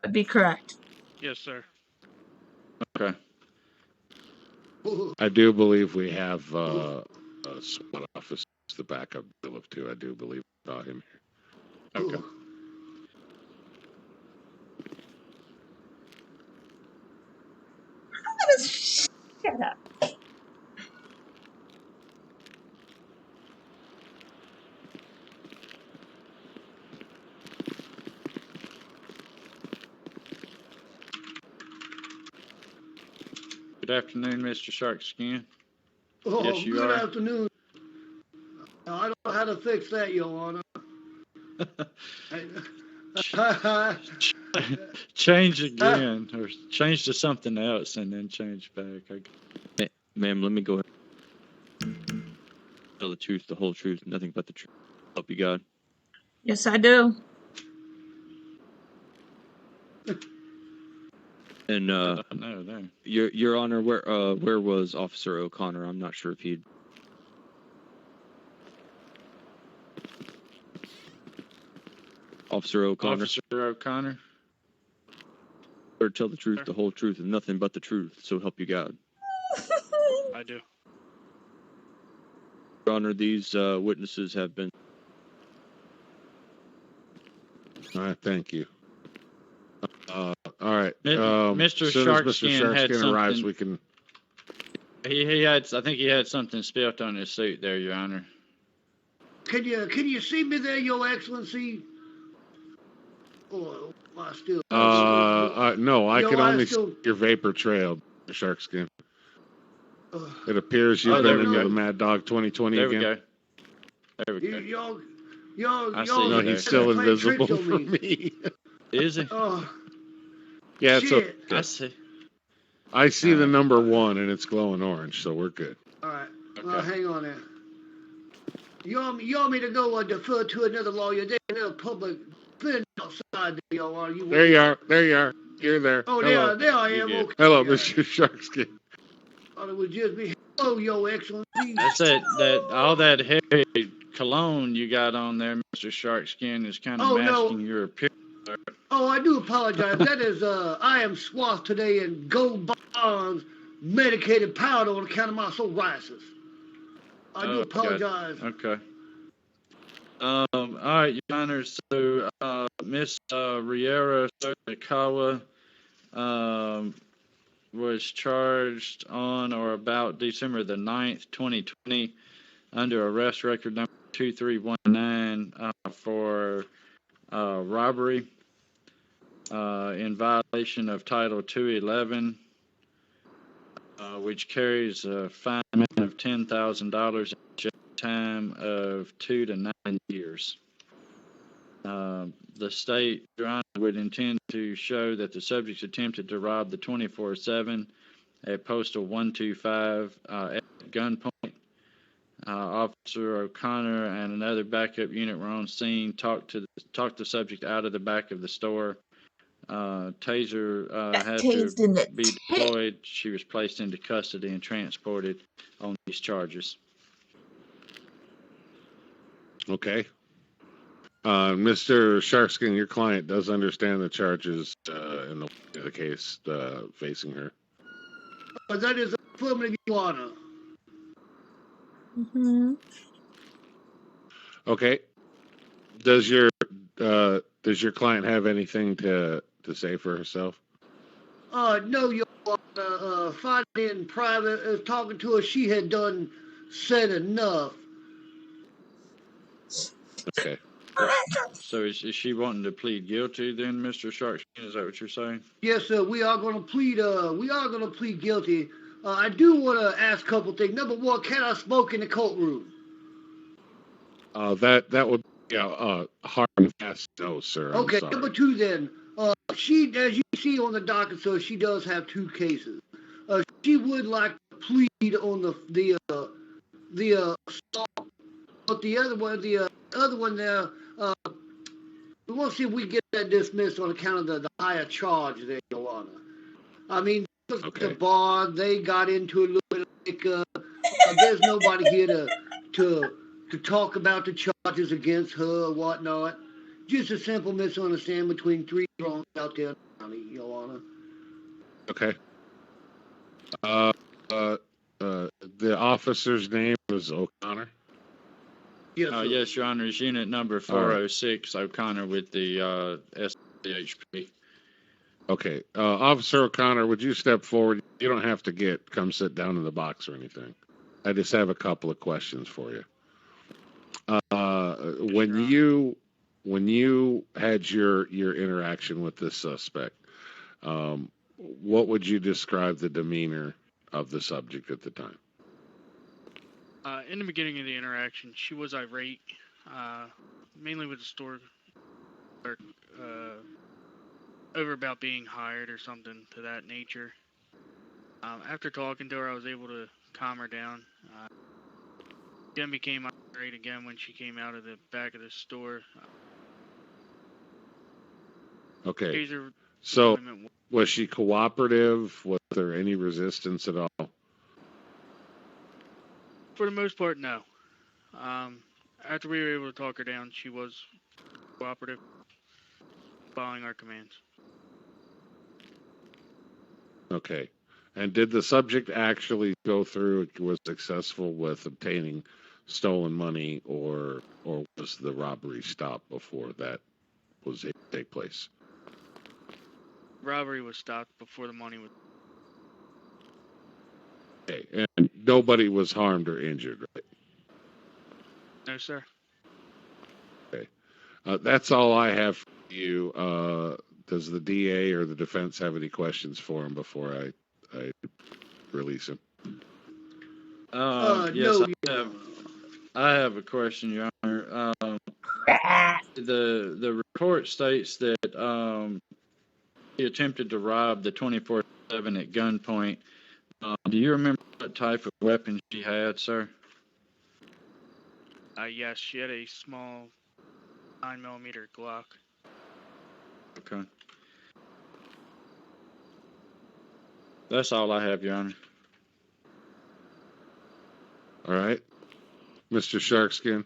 That'd be correct. Yes, sir. Okay. I do believe we have a SWAT officer the backup bill of two. I do believe I saw him here. Okay. Shut up. Good afternoon, Mr. Sharkskin. Oh, Yes, you good are. afternoon. I don't know how to fix that, Your Honor. Change again, or change to something else, and then change back. Hey, ma'am, let me go ahead. Tell the truth, the whole truth, nothing but the truth. Help you God. Yes, I do. And No, there. Your Honor, where was Officer O'Connor? I'm not sure if he'd. Officer O'Connor. Officer O'Connor. Or tell the truth, the whole truth, and nothing but the truth. So help you God. I do. Your Honor, these witnesses have been. All right, thank you. All right. Mr. As soon as Mr. Sharkskin had Sharkskin arrives, something. we can. He had. I think he had something spilt on his suit there, Your Honor. Can you see me there, Your Excellency? Or I still? No, I can only still... see your vapor trail, Mr. Sharkskin. It appears you've been into the Mad Dog 2020 there again. We go. There we go. No, he's still invisible from me. Is he? Yeah, it's okay. I see. I see the number 1, and it's glowing orange, so we're good. All right. Okay. Well, hang on there. You want me to go defer to another lawyer? There's another public defender outside there, Your Honor. There you are. There you are. You're there. Oh, hello. there I am. Okay. Hello, Mr. Sharkskin. Thought it would just be hello, Your Excellency. That's that all that heavy cologne you got on there, Mr. Sharkskin, is kind of masking your appearance. Oh, I do apologize. That is, I am swathed today in gold bonds, medicated powder on account of my psoriasis. I do apologize. Okay. All right, Your Honor. So, Miss Reira Serizawa was charged on or about December the 9th, 2020, under arrest record number 2319 for robbery in violation of Title 211, which carries a fine of $10,000 and a time of 2 to 9 years. The state, Your Honor, would intend to show that the subjects attempted to rob the 24/7 at Postal 125 at gunpoint. Officer O'Connor and another backup unit were on scene, talked the subject out of the back of the store. Taser had to be deployed. She was placed into custody and transported on these charges. Okay. Mr. Sharkskin, your client does understand the charges in the case facing her. That is affirmative, Your Honor. Mm-hmm. Okay. Does your client have anything to say for herself? No, Your Honor. Finding in private, talking to her, she had said enough. Okay. So is she wanting to plead guilty then, Mr. Sharkskin? Is that what you're saying? Yes, sir. We are going to plead guilty. I do want to ask a couple things. Number one, can I smoke in the courtroom? That would be hard and fast no, sir. Okay. Number two, then, she, as you see on the docket, sir, she does have 2 cases. She would like to plead on the assault, but the other one there, we want to see if we get that dismissed on account of the higher charge there, Your Honor. I mean, the bar, they got into a little bit like, there's nobody here to talk about the charges against her or whatnot. Just a simple misunderstanding between 3 drunks out there. County, Your Honor. Okay. The officer's name was O'Connor. Yes, sir. Yes, Your Honor. It's unit number 406, O'Connor with the SHP. Okay. Officer O'Connor, would you step forward? You don't have to come sit down in the box or anything. I just have a couple of questions for you. When you had your interaction with this suspect, what would you describe the demeanor of the subject at the time? In the beginning of the interaction, she was irate, mainly with the store clerk, over about being hired or something to that nature. After talking to her, I was able to calm her down. Then became irate again when she came out of the back of the store. Okay. So, was she cooperative? Was there any resistance at all? For the most part, no. After we were able to talk her down, she was cooperative, following our commands. Okay. And did the subject actually go through, was successful with obtaining stolen money, or was the robbery stopped before that was able to take place? Robbery was stopped before the money was... Okay. And nobody was harmed or injured, right? No, sir. Okay. That's all I have for you. Does the DA or the defense have any questions for him before I release him? Yes, no. I have a question, Your Honor. The report states that he attempted to rob the 24/7 at gunpoint. Do you remember what type of weapon she had, sir? Yes, she had a small 9mm Glock. Okay. That's all I have, Your Honor. All right. Mr. Sharkskin?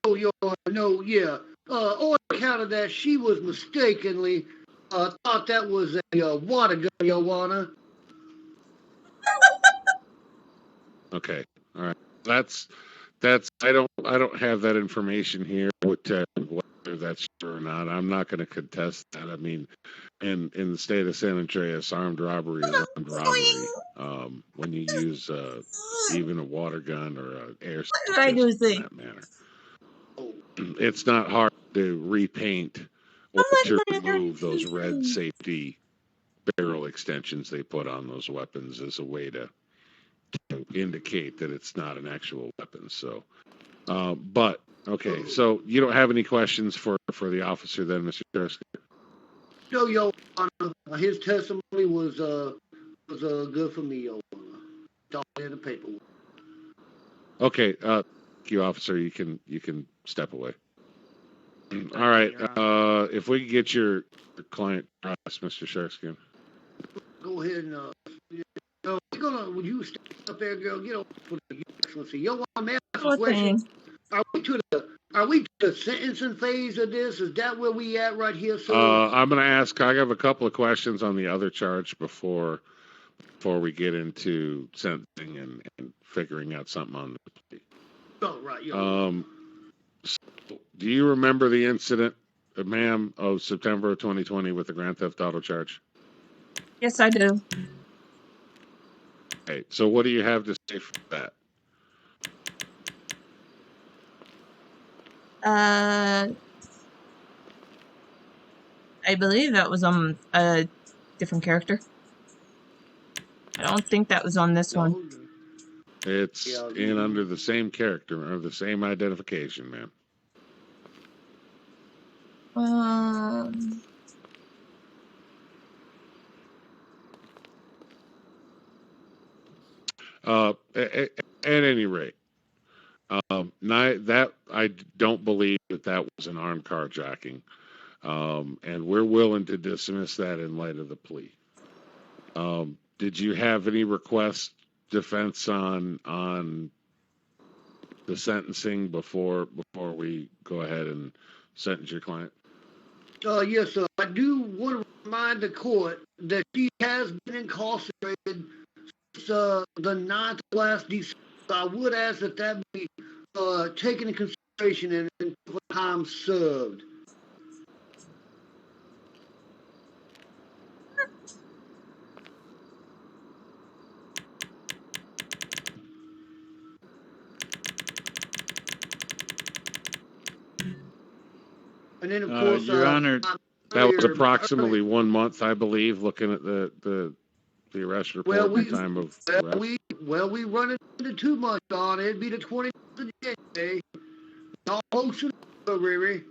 Oh, Your Honor, no, yeah. On account of that, she was mistakenly thought that was a water gun, Your Honor. Okay. All right. That's I don't have that information here, whether that's true or not. I'm not going to contest that. I mean, in the state of San Andreas, armed robbery is armed robbery. When you use even a water gun or an air pistol in that manner, it's not hard to repaint or to remove those red safety barrel extensions they put on those weapons as a way to indicate that it's not an actual weapon. So, but okay, so you don't have any questions for the officer then, Mr. Tursky? No, Your Honor. His testimony was good for me, Your Honor. It's all in the paperwork. Okay, thank you, officer. You can step away. All right. If we could get your client crossed, Mr. Sharskin. Go ahead and would you step up there, girl? Get over for the excellency. Your Honor, may I ask a question? Are we to the sentencing phase of this? Is that where we at right here, sir? I'm going to ask. I have a couple of questions on the other charge before we get into sentencing and figuring out something on the plea. Oh, right. So do you remember the incident, ma'am, of September of 2020 with the Grand Theft Auto charge? Yes, I do. Okay, so what do you have to say for that? I believe that was on a different character. I don't think that was on this one. It's in under the same character or the same identification, ma'am. At any rate, that I don't believe that was an armed carjacking, and we're willing to dismiss that in light of the plea. Did you have any request defense on the sentencing before we go ahead and sentence your client? Yes, sir. I do want to remind the court that she has been incarcerated since the 9th of last December. I would ask that that be taken into consideration and for time served. And then, of course, Your Honor, that was approximately 1 month, I believe, looking at the arrest report at the time of arrest. We run it into 2 months, Don. It'd be the 20th of January. All hopes and Riri.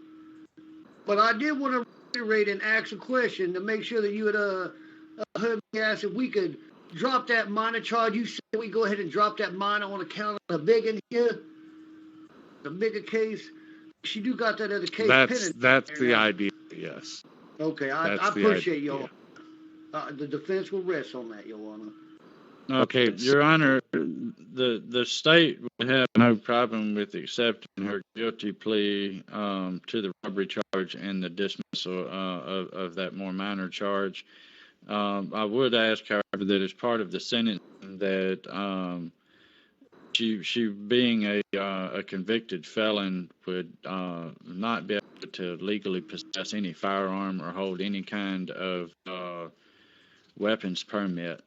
But I did want to reiterate and ask a question to make sure that you had heard me ask if we could drop that minor charge. You said we go ahead and drop that minor on account of the big in here, the bigger case. She do got that other case. That's the idea. Yes. Okay, I appreciate y'all. The defense will rest on that, Your Honor. Okay, Your Honor, the state would have no problem with accepting her guilty plea to the robbery charge and the dismissal of that more minor charge. I would ask, however, that as part of the sentence that she being a convicted felon would not be able to legally possess any firearm or hold any kind of weapons permit.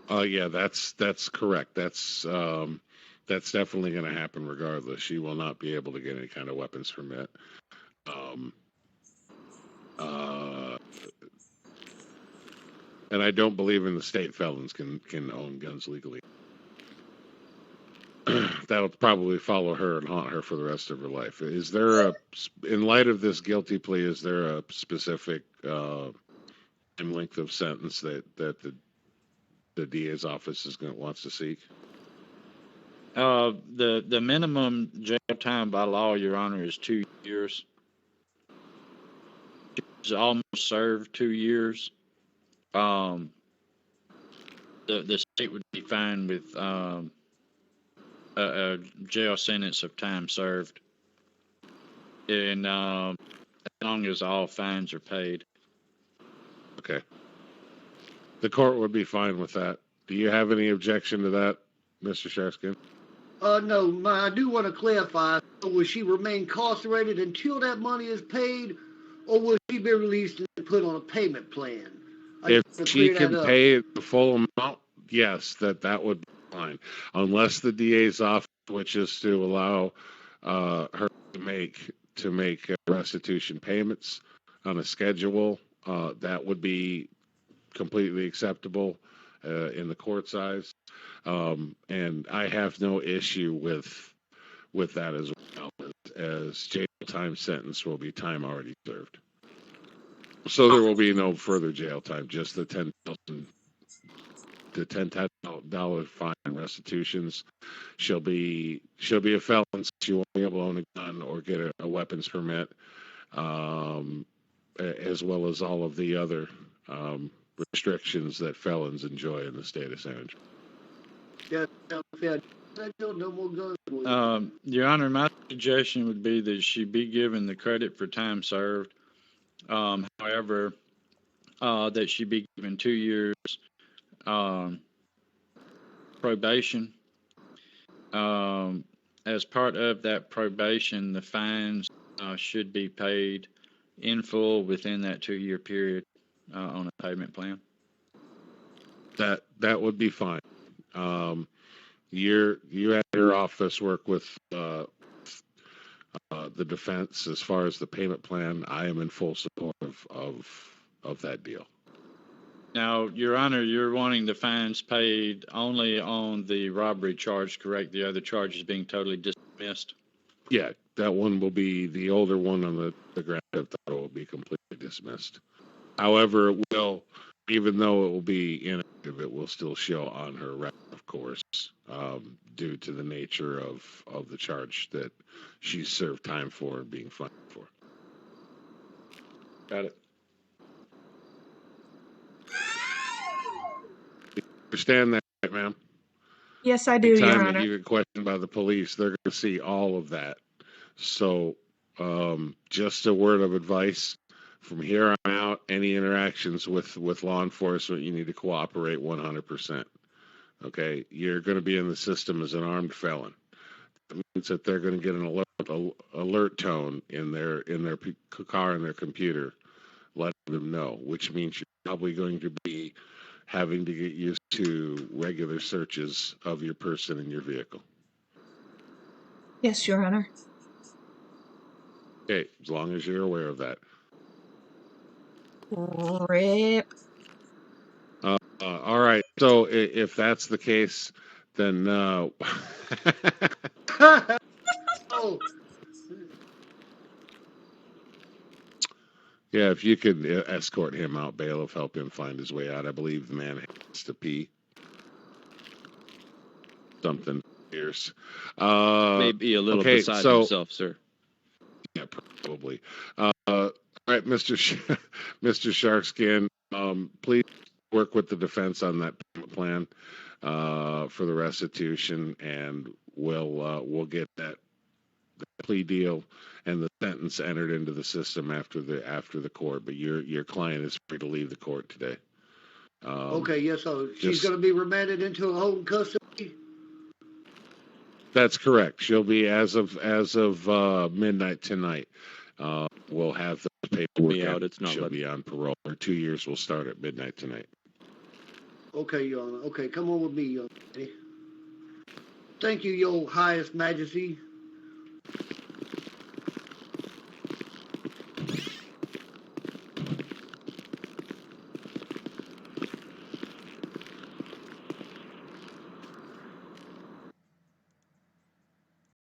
Yeah, that's correct. That's definitely going to happen regardless. She will not be able to get any kind of weapons permit. And I don't believe in the state felons can own guns legally. That'll probably follow her and haunt her for the rest of her life. Is there in light of this guilty plea, is there a specific length of sentence that the DA's office wants to seek? The minimum jail time by law, Your Honor, is 2 years. She's almost served 2 years. The state would be fine with a jail sentence of time served, and as long as all fines are paid. Okay. The court would be fine with that. Do you have any objection to that, Mr. Sharskin? No, I do want to clarify. Will she remain incarcerated until that money is paid, or will she be released and put on a payment plan? If she can pay the full amount, yes, that would be fine. Unless the DA's office wishes to allow her to make restitution payments on a schedule, that would be completely acceptable in the court's eyes. And I have no issue with that as well, as jail time sentence will be time already served. So there will be no further jail time, just the $10,000 fine and restitutions. She'll be a felon. She won't be able to own a gun or get a weapons permit, as well as all of the other restrictions that felons enjoy in the state of San Andreas. No more guns. Your Honor, my suggestion would be that she be given the credit for time served. However, that she be given 2 years probation. As part of that probation, the fines should be paid in full within that 2-year period on a payment plan. That would be fine. You at your office work with the defense as far as the payment plan. I am in full support of that deal. Now, Your Honor, you're wanting the fines paid only on the robbery charge, correct? The other charges being totally dismissed? Yeah, that one will be, the older one on the grand theft auto will be completely dismissed. However, it will, even though it will be inactive, it will still show on her record, of course, due to the nature of the charge that she served time for and being fined for. Got it. Understand that, right, ma'am? Yes, I do, Your Anytime Honor. that you get questioned by the police, they're going to see all of that. So just a word of advice. From here on out, any interactions with law enforcement, you need to cooperate 100%. Okay, you're going to be in the system as an armed felon. That means that they're going to get an alert tone in their car and their computer, letting them know. Which means you're probably going to be having to get used to regular searches of your person and your vehicle. Yes, Your Honor. Okay, as long as you're aware of that. Rip. All right. So if that's the case, then Oh, yeah, if you could escort him out, bailiff, help him find his way out. I believe the man has to pee. Something fierce. Maybe a little okay, beside so himself, sir. yeah, probably. All right, Mr. Mr. Sharkskin, please work with the defense on that plan for the restitution, and we'll get that plea deal and the sentence entered into the system after the court. But your client is free to leave the court today. okay, yes, so she's just- going to be remanded into a home custody? That's correct. She'll be as of midnight tonight. We'll have the paperwork Be out, out. it's not She'll let- be on parole. Her 2 years will start at midnight tonight. Okay, Your Honor. Okay, come on with me, Your Honor. Thank you, Your Highest Majesty.